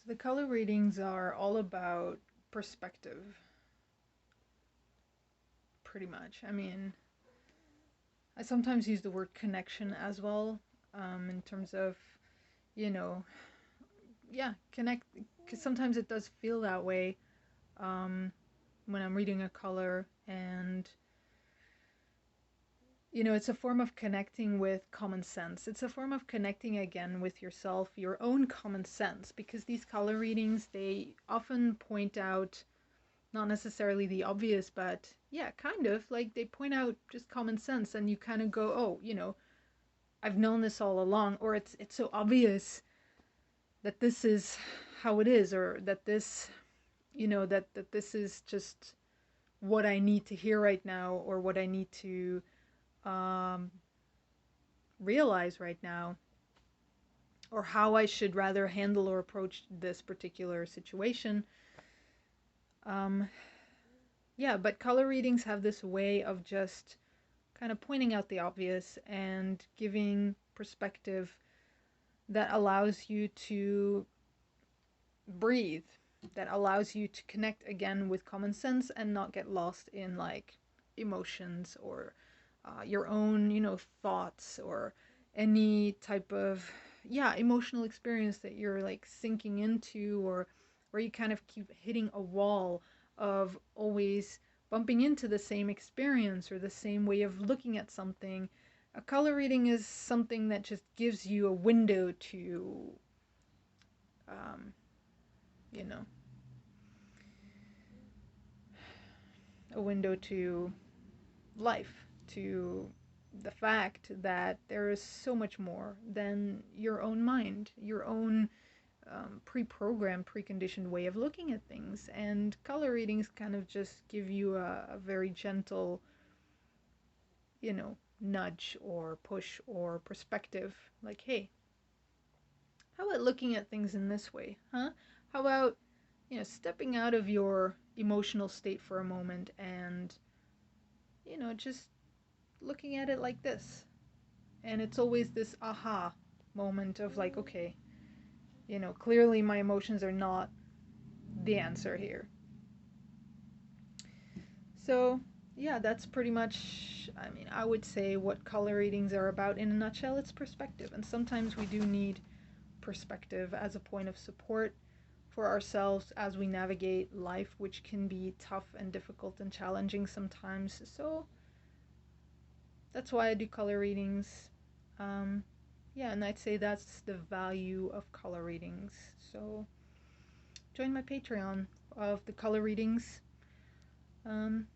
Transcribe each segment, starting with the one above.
So the color readings are all about perspective, pretty much. I mean, I sometimes use the word connection as well, in terms of, you know, yeah, connect, because sometimes it does feel that way um, when I'm reading a color. And, it's a form of connecting with common sense. It's a form of connecting again with yourself, your own common sense, because these color readings, they often point out not necessarily the obvious, but yeah, kind of like they point out just common sense, and you kind of go, oh, I've known this all along, or it's so obvious that this is how it is, or that this, that this is just what I need to hear right now, or what I need to um, realize right now, or how I should rather handle or approach this particular situation. Um, yeah, but color readings have this way of just kind of pointing out the obvious and giving perspective that allows you to breathe, that allows you to connect again with common sense and not get lost in like emotions or your own, thoughts, or any type of, yeah, emotional experience that you're like sinking into, or where you kind of keep hitting a wall of always bumping into the same experience or the same way of looking at something. A color reading is something that just gives you a window to, um, you know, a window to life, to the fact that there is so much more than your own mind, your own pre programmed, preconditioned way of looking at things. And color readings kind of just give you a very gentle, nudge or push or perspective. Like, hey, how about looking at things in this way, huh? How about, stepping out of your emotional state for a moment and, just looking at it like this. And it's always this aha moment of like, okay, clearly my emotions are not the answer here. So, yeah, that's pretty much, I mean, I would say what color readings are about in a nutshell. It's perspective. And sometimes we do need perspective as a point of support for ourselves as we navigate life, which can be tough and difficult and challenging sometimes. So, that's why I do color readings. Um, yeah, and I'd say that's the value of color readings. So join my Patreon of the color readings. Um,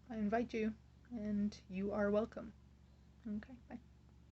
I invite you, and you are welcome. Okay, bye.